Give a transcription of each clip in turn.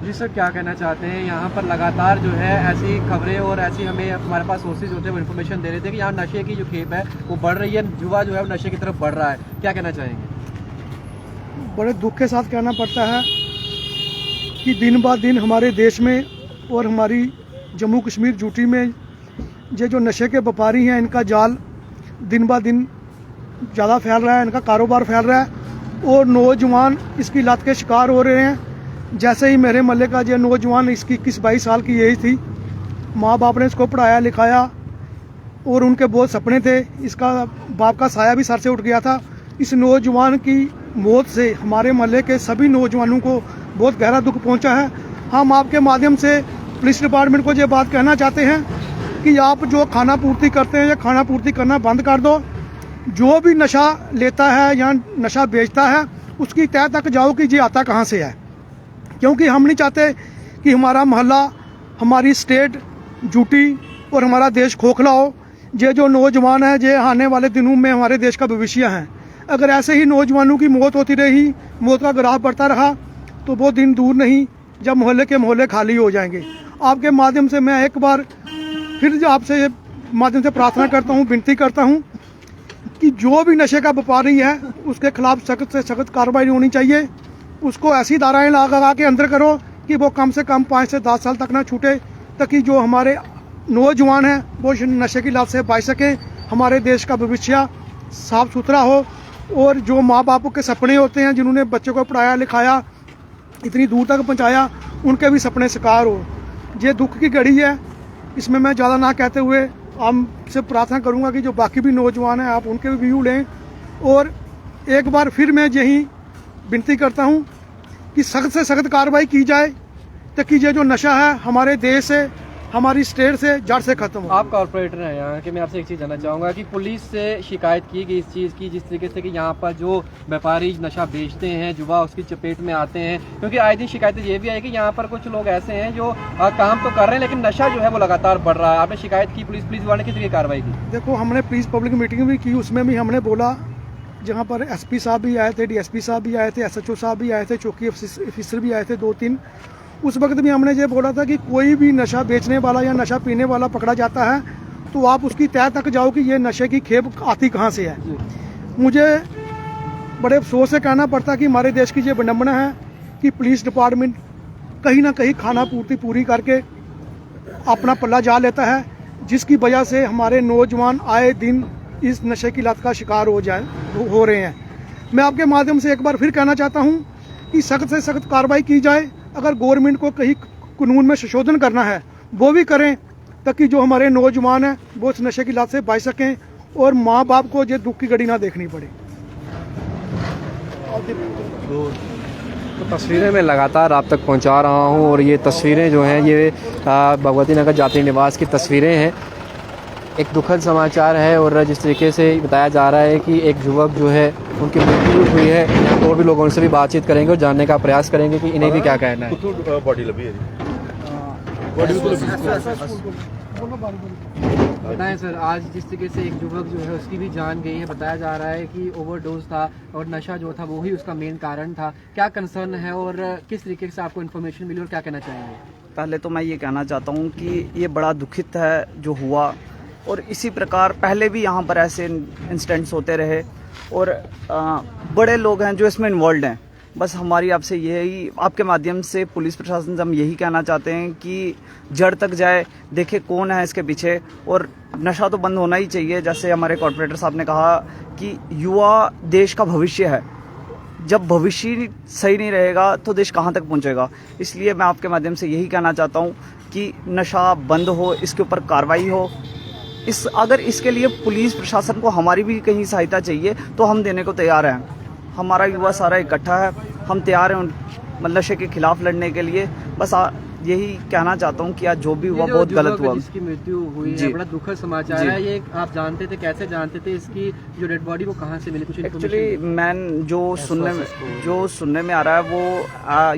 जी sir, क्या कहना चाहते हैं? यहाँ पर लगातार जो है ऐसी खबरें और ऐसी हमें हमारे पास सोर्सेज होते हैं, वो इन्फॉर्मेशन दे रहे थे कि यहाँ नशे की जो खेप है वो बढ़ रही है, युवा जो है वो नशे की तरफ बढ़ रहा है। क्या कहना चाहेंगे? बड़े दुख के साथ कहना पड़ता है कि दिन ब दिन हमारे देश में और हमारी जम्मू कश्मीर यूटी में ये जो नशे के व्यापारी हैं, इनका जाल दिन ब दिन ज़्यादा फैल रहा है, इनका कारोबार फैल रहा है और नौजवान इसकी लत के शिकार हो रहे हैं। जैसे ही मेरे मोहल्ले का ये नौजवान, इसकी 21-22 साल की एज थी, माँ बाप ने इसको पढ़ाया लिखाया और उनके बहुत सपने थे, इसका बाप का साया भी सर से उठ गया था। इस नौजवान की मौत से हमारे मोहल्ले के सभी नौजवानों को बहुत गहरा दुख पहुंचा है। हम आपके माध्यम से पुलिस डिपार्टमेंट को ये बात कहना चाहते हैं कि आप जो खाना पूर्ति करते हैं, ये खाना पूर्ति करना बंद कर दो। जो भी नशा लेता है या नशा बेचता है, उसकी तह तक जाओ कि ये आता कहाँ से है, क्योंकि हम नहीं चाहते कि हमारा मोहल्ला, हमारी स्टेट यूटी और हमारा देश खोखला हो। ये जो नौजवान है, ये आने वाले दिनों में हमारे देश का भविष्य है। अगर ऐसे ही नौजवानों की मौत होती रही, मौत का ग्राफ बढ़ता रहा, तो वो दिन दूर नहीं जब मोहल्ले के मोहल्ले खाली हो जाएंगे। आपके माध्यम से मैं एक बार फिर आपसे माध्यम से प्रार्थना करता हूँ, विनती करता हूँ कि जो भी नशे का व्यापारी है उसके खिलाफ सख्त से सख्त कार्रवाई होनी चाहिए। उसको ऐसी धाराएं लगा के अंदर करो कि वो कम से कम 5 से 10 साल तक ना छूटे, ताकि जो हमारे नौजवान हैं वो नशे की लत से बच सकें, हमारे देश का भविष्य साफ सुथरा हो और जो माँ बापों के सपने होते हैं, जिन्होंने बच्चों को पढ़ाया लिखाया, इतनी दूर तक पहुँचाया, उनके भी सपने साकार हो। ये दुख की घड़ी है, इसमें मैं ज़्यादा ना कहते हुए आपसे प्रार्थना करूंगा कि जो बाकी भी नौजवान हैं, आप उनके भी व्यू लें। और एक बार फिर मैं यही विनती करता हूं कि सख्त से सख्त कार्रवाई की जाए, ताकि ये जो नशा है हमारे देश से, हमारी स्टेट से जड़ से खत्म हो। आप कॉर्पोरेटर हैं यहाँ के, मैं आपसे एक चीज़ जानना चाहूँगा कि पुलिस से शिकायत की गई इस चीज़ की, जिस तरीके से कि यहाँ पर जो व्यापारी नशा बेचते हैं, युवा उसकी चपेट में आते हैं, क्योंकि आए दिन शिकायतें ये भी आई कि यहाँ पर कुछ लोग ऐसे हैं जो काम तो कर रहे हैं लेकिन नशा जो है वो लगातार बढ़ रहा है। आपने शिकायत की, पुलिस वाले किस तरीके कार्रवाई की? देखो, हमने पुलिस पब्लिक मीटिंग भी की, उसमें भी हमने बोला, जहाँ पर SP साहब भी आए थे, DSP साहब भी आए थे, SHO साहब भी आए थे, चौकी ऑफिसर भी आए थे 2-3। उस वक्त भी हमने ये बोला था कि कोई भी नशा बेचने वाला या नशा पीने वाला पकड़ा जाता है तो आप उसकी तह तक जाओ कि ये नशे की खेप आती कहाँ से है। मुझे बड़े अफसोस से कहना पड़ता कि हमारे देश की ये विडम्बना है कि पुलिस डिपार्टमेंट कहीं ना कहीं खाना पूर्ति पूरी करके अपना पल्ला जा लेता है, जिसकी वजह से हमारे नौजवान आए दिन इस नशे की लत का शिकार हो रहे हैं। मैं आपके माध्यम से एक बार फिर कहना चाहता हूँ कि सख्त से सख्त कार्रवाई की जाए। अगर गवर्नमेंट को कहीं कानून में संशोधन करना है वो भी करें, ताकि जो हमारे नौजवान हैं वो इस नशे की लत से बच सकें और माँ बाप को ये दुख की घड़ी ना देखनी पड़े। तो तस्वीरें मैं लगातार आप तक पहुंचा रहा हूं और ये तस्वीरें जो हैं ये भगवती नगर जाति निवास की तस्वीरें हैं। एक दुखद समाचार है और जिस तरीके से बताया जा रहा है कि एक युवक जो है उनकी मृत्यु हुई है। यहाँ और भी लोगों से भी बातचीत करेंगे और जानने का प्रयास करेंगे कि इन्हें भी क्या कहना है। बताएं सर, आज जिस तरीके से एक युवक जो है उसकी भी जान गई है, बताया जा रहा है कि ओवरडोज था और नशा जो था वो ही उसका मेन कारण था। क्या कंसर्न है और किस तरीके से आपको इन्फॉर्मेशन मिली और क्या कहना चाहेंगे? पहले तो मैं ये कहना चाहता हूँ कि ये बड़ा दुखित है जो हुआ, और इसी प्रकार पहले भी यहाँ पर ऐसे इंसिडेंट्स होते रहे और बड़े लोग हैं जो इसमें इन्वॉल्व हैं। बस हमारी आपसे यही, आपके माध्यम से पुलिस प्रशासन से हम यही कहना चाहते हैं कि जड़ तक जाए, देखे कौन है इसके पीछे, और नशा तो बंद होना ही चाहिए। जैसे हमारे कॉर्पोरेटर साहब ने कहा कि युवा देश का भविष्य है, जब भविष्य सही नहीं रहेगा तो देश कहाँ तक पहुँचेगा। इसलिए मैं आपके माध्यम से यही कहना चाहता हूँ कि नशा बंद हो, इसके ऊपर कार्रवाई हो। अगर इसके लिए पुलिस प्रशासन को हमारी भी कहीं सहायता चाहिए तो हम देने को तैयार हैं। हमारा युवा सारा इकट्ठा है, हम तैयार हैं नशे के खिलाफ लड़ने के लिए। बस यही कहना चाहता हूँ कि आज जो भी हुआ बहुत गलत हुआ। जिसकी मृत्यु हुई है, बड़ा दुखद समाचार है। ये आप जानते थे, कैसे जानते थे? इसकी जो डेड बॉडी वो कहाँ से मिली? कुछ एक्चुअली मैन जो सुनने में आ रहा है वो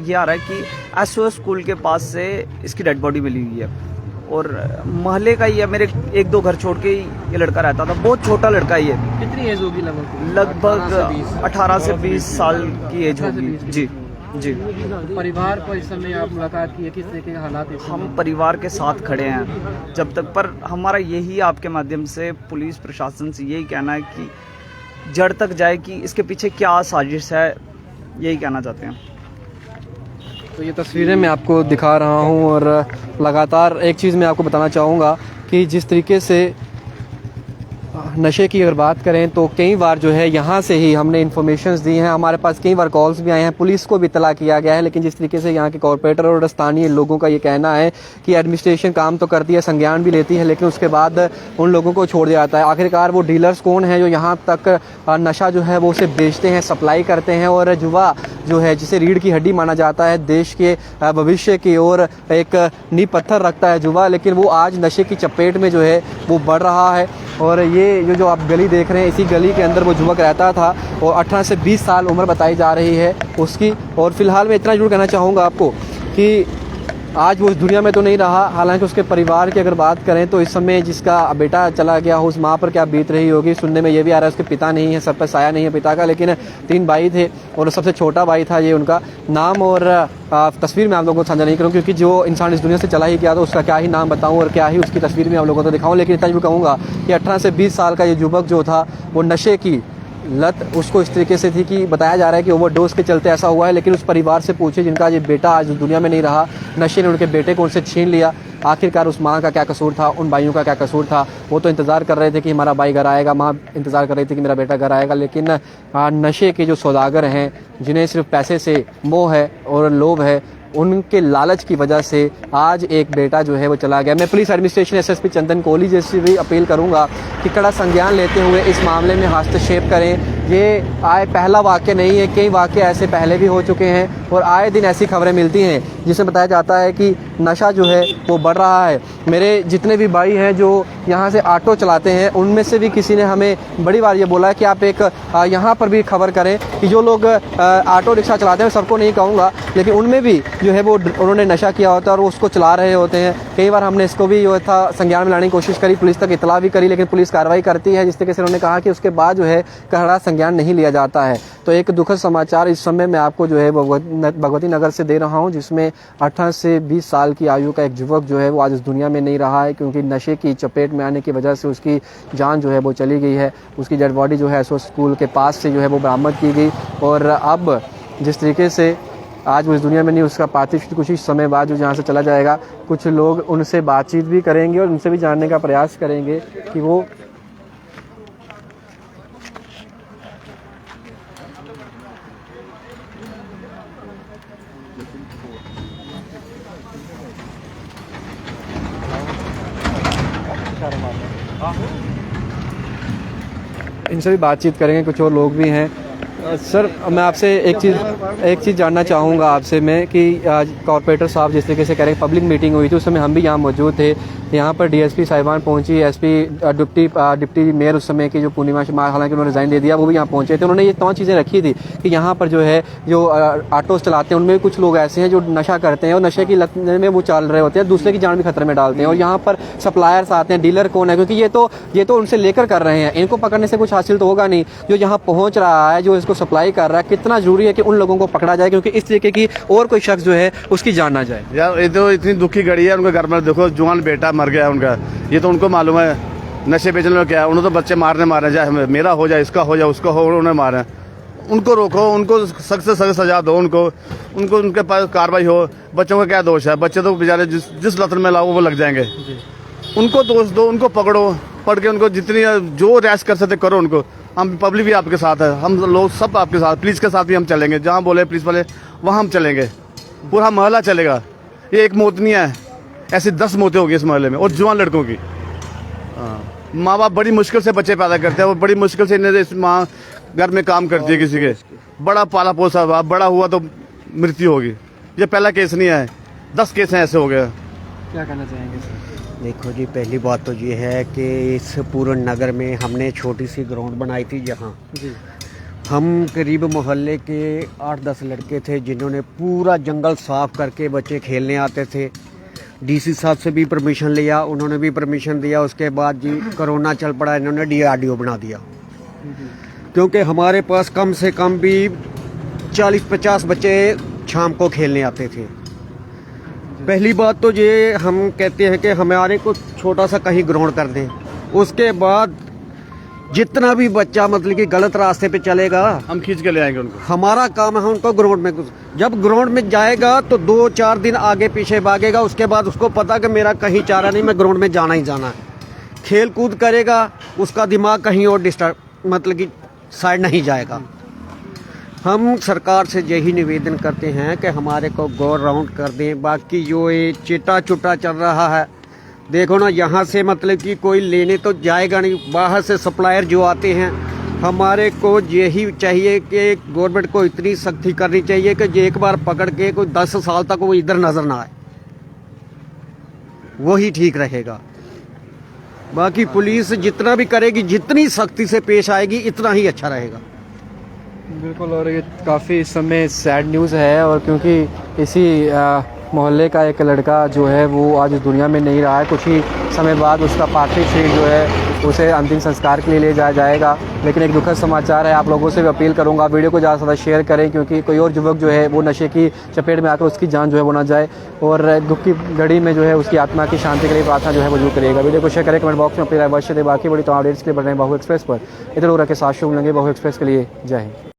ये आ रहा है कि SOS स्कूल के पास से इसकी डेड बॉडी मिली हुई है और मोहल्ले का ही है। मेरे 1-2 घर छोड़ के ही ये लड़का रहता था, बहुत छोटा लड़का ही है। कितनी एज होगी? लगभग 18 से 20 साल की एज होगी जी। जी। परिवार को इस समय आप मुलाकात की है, किस तरीके के हालात इस समय? हम परिवार के साथ खड़े हैं जब तक, पर हमारा यही आपके माध्यम से पुलिस प्रशासन से यही कहना है कि जड़ तक जाए कि इसके पीछे क्या साजिश है, यही कहना चाहते हैं। तो ये तस्वीरें मैं आपको दिखा रहा हूँ और लगातार एक चीज़ मैं आपको बताना चाहूँगा कि जिस तरीके से नशे की अगर बात करें तो कई बार जो है यहाँ से ही हमने इन्फॉर्मेशंस दी हैं, हमारे पास कई बार कॉल्स भी आए हैं, पुलिस को भी इत्तला किया गया है, लेकिन जिस तरीके से यहाँ के कॉर्पोरेटर और स्थानीय लोगों का ये कहना है कि एडमिनिस्ट्रेशन काम तो करती है, संज्ञान भी लेती है, लेकिन उसके बाद उन लोगों को छोड़ दिया जाता है। आखिरकार वो डीलर्स कौन है जो यहाँ तक नशा जो है वो उसे बेचते हैं, सप्लाई करते हैं, और जुआ जो है जिसे रीढ़ की हड्डी माना जाता है, देश के भविष्य की ओर एक नींव पत्थर रखता है जुआ, लेकिन वो आज नशे की चपेट में जो है वो बढ़ रहा है। और ये जो आप गली देख रहे हैं, इसी गली के अंदर वो युवक रहता था और 18 से 20 साल उम्र बताई जा रही है उसकी। और फिलहाल मैं इतना जरूर कहना चाहूँगा आपको कि आज वो इस दुनिया में तो नहीं रहा, हालांकि उसके परिवार की अगर बात करें तो इस समय जिसका बेटा चला गया हो उस माँ पर क्या बीत रही होगी। सुनने में ये भी आ रहा है उसके पिता नहीं है, सर पर साया नहीं है पिता का, लेकिन 3 भाई थे और सबसे छोटा भाई था ये। उनका नाम और तस्वीर मैं आप लोगों को साझा नहीं करूँ, क्योंकि जो इंसान इस दुनिया से चला ही गया तो उसका क्या ही नाम बताऊँ और क्या ही उसकी तस्वीर में आप लोगों को दिखाऊँ। लेकिन इतना जरूर कहूँगा कि 18 से 20 साल का ये युवक जो था वो नशे की लत उसको इस तरीके से थी कि बताया जा रहा है कि ओवरडोज के चलते ऐसा हुआ है। लेकिन उस परिवार से पूछे जिनका ये बेटा आज दुनिया में नहीं रहा, नशे ने उनके बेटे को उनसे छीन लिया, आखिरकार उस माँ का क्या कसूर था, उन भाइयों का क्या कसूर था। वो तो इंतज़ार कर रहे थे कि हमारा भाई घर आएगा, माँ इंतज़ार कर रही थी कि मेरा बेटा घर आएगा, लेकिन नशे के जो सौदागर हैं जिन्हें सिर्फ पैसे से मोह है और लोभ है, उनके लालच की वजह से आज एक बेटा जो है वो चला गया। मैं पुलिस एडमिनिस्ट्रेशन एसएसपी चंदन कोहली जैसे भी अपील करूंगा कि कड़ा संज्ञान लेते हुए इस मामले में हस्तक्षेप करें। ये पहला वाक़या नहीं है, कई वाक़ये ऐसे पहले भी हो चुके हैं और आए दिन ऐसी खबरें मिलती हैं जिसमें बताया जाता है कि नशा जो है वो बढ़ रहा है। मेरे जितने भी भाई हैं जो यहाँ से ऑटो चलाते हैं, उनमें से भी किसी ने हमें बड़ी बार ये बोला है कि आप एक यहाँ पर भी खबर करें कि जो लोग ऑटो रिक्शा चलाते हैं, सबको नहीं कहूँगा, लेकिन उनमें भी जो है वो उन्होंने नशा किया होता है और उसको चला रहे होते हैं। कई बार हमने इसको भी जो था संज्ञान में लाने की कोशिश करी, पुलिस तक इतला भी करी, लेकिन पुलिस कार्रवाई करती है। जिस तरीके से उन्होंने कहा कि उसके बाद जो है कड़ा संज्ञान नहीं लिया जाता है। तो एक दुखद समाचार इस समय मैं आपको जो है भगवती नगर से दे रहा हूं, जिसमें 18 से 20 साल की आयु का एक युवक जो है वो आज इस दुनिया में नहीं रहा है, क्योंकि नशे की चपेट में आने की वजह से उसकी जान जो है वो चली गई है। उसकी डेड बॉडी जो है एसओ स्कूल के पास से जो है वो बरामद की गई और अब जिस तरीके से आज वो इस दुनिया में नहीं, उसका पार्थिव कुछ ही समय बाद जो यहाँ से चला जाएगा। कुछ लोग उनसे बातचीत भी करेंगे और उनसे भी जानने का प्रयास करेंगे कि वो इनसे भी बातचीत करेंगे। कुछ और लोग भी हैं। सर, मैं आपसे एक चीज़ जानना चाहूँगा आपसे मैं कि आज कॉर्पोरेटर साहब जिस तरीके से कह रहे हैं पब्लिक मीटिंग हुई थी, उस समय हम भी यहाँ मौजूद थे। यहाँ पर डीएसपी साहिबान पहुंची, एसपी डिप्टी मेयर उस समय की जो पूर्णिमा शर्मा, हालांकि उन्होंने रिजाइन दे दिया, वो भी यहाँ पहुंचे थे। उन्होंने ये तमाम चीज़ें रखी थी कि यहाँ पर जो है जो ऑटोस चलाते हैं उनमें कुछ लोग ऐसे हैं जो नशा करते हैं और नशे की लत में वो चल रहे होते हैं, दूसरे की जान भी खतरे में डालते हैं। और यहाँ पर सप्लायर्स आते हैं, डीलर कौन है, क्योंकि ये तो उनसे लेकर कर रहे हैं, इनको पकड़ने से कुछ हासिल तो होगा नहीं। जो यहाँ पहुँच रहा है, जो इसको सप्लाई कर रहा है, कितना जरूरी है कि उन लोगों को पकड़ा जाए, क्योंकि इस तरीके की और कोई शख्स जो है उसकी जान ना जाए। यार ये तो इतनी दुखी घड़ी है। उनके घर में देखो जवान बेटा मर गया उनका, ये तो उनको मालूम है नशे बेचने में क्या है। उन्होंने तो बच्चे मारे जाए, मेरा हो जाए, इसका हो जाए, उसका हो, उन्होंने मारे। उनको रोको, उनको सख्त से सख्त सजा दो, उनको उनके पास कार्रवाई हो। बच्चों का क्या दोष है? बच्चे तो बेचारे जिस लत में लाओ वो लग जाएंगे। उनको दोष दो, उनको पकड़ो, पढ़ के उनको जितनी जो रेस्ट कर सकते करो उनको। हम पब्लिक भी आपके साथ है, हम लोग सब आपके साथ, पुलिस के साथ भी हम चलेंगे। जहाँ बोले पुलिस वाले वहाँ हम चलेंगे, पूरा मोहल्ला चलेगा। ये एक मौत नहीं है, ऐसी 10 मौतें होगी इस मोहल्ले में, और जवान लड़कों की। माँ बाप बड़ी मुश्किल से बच्चे पैदा करते हैं, और बड़ी मुश्किल से इन्हें माँ घर में काम करती है किसी के, बड़ा पाला पोसा हुआ, बड़ा हुआ तो मृत्यु होगी। ये पहला केस नहीं है, 10 केस हैं ऐसे हो गए। क्या कहना चाहेंगे सर? देखो जी, पहली बात तो ये है कि इस पूर्ण नगर में हमने छोटी सी ग्राउंड बनाई थी, जहाँ हम करीब मोहल्ले के 8-10 लड़के थे जिन्होंने पूरा जंगल साफ करके बच्चे खेलने आते थे। डीसी साहब से भी परमिशन लिया, उन्होंने भी परमिशन दिया। उसके बाद जी कोरोना चल पड़ा, इन्होंने DRDO बना दिया, क्योंकि हमारे पास कम से कम भी 40-50 बच्चे शाम को खेलने आते थे। पहली बात तो ये हम कहते हैं कि हमारे को छोटा सा कहीं ग्राउंड कर दें, उसके बाद जितना भी बच्चा मतलब कि गलत रास्ते पे चलेगा हम खींच के ले आएंगे उनको। हमारा काम है उनको ग्राउंड में जब ग्राउंड में जाएगा तो 2-4 दिन आगे पीछे भागेगा, उसके बाद उसको पता कि मेरा कहीं चारा नहीं, मैं ग्राउंड में जाना ही जाना है। खेल कूद करेगा, उसका दिमाग कहीं और डिस्टर्ब मतलब कि साइड नहीं जाएगा। हम सरकार से यही निवेदन करते हैं कि हमारे को गो राउंड कर दें। बाकी जो ये चिट्टा चुट्टा चल रहा है, देखो ना, यहाँ से मतलब कि कोई लेने तो जाएगा नहीं, बाहर से सप्लायर जो आते हैं। हमारे को यही चाहिए कि गवर्नमेंट को इतनी सख्ती करनी चाहिए कि एक बार पकड़ के कोई 10 साल तक वो इधर नजर ना आए, वही ठीक रहेगा। बाकी पुलिस जितना भी करेगी, जितनी सख्ती से पेश आएगी, इतना ही अच्छा रहेगा। बिल्कुल। और ये काफ़ी इस समय सैड न्यूज़ है, और क्योंकि इसी मोहल्ले का एक लड़का जो है वो आज इस दुनिया में नहीं रहा है। कुछ ही समय बाद उसका पार्थिव शरीर जो है उसे अंतिम संस्कार के लिए ले जाया जाएगा। लेकिन एक दुखद समाचार है, आप लोगों से भी अपील करूंगा वीडियो को ज़्यादा से ज़्यादा शेयर करें, क्योंकि कोई और युवक जो है वो नशे की चपेट में आकर उसकी जान जो है वो ना जाए, और दुख की घड़ी में जो है उसकी आत्मा की शांति के लिए प्रार्थना जो है वो जरूर करिएगा। वीडियो को शेयर करें, कमेंट बॉक्स में अपनी राय अवश्य दें। बाकी बड़ी तमाम अपडेट्स के लिए बढ़ रहे हैं बहु एक्सप्रेस पर। इधर उधर के साथ शुभ लगे बहु एक्सप्रेस के लिए। जय हिंद।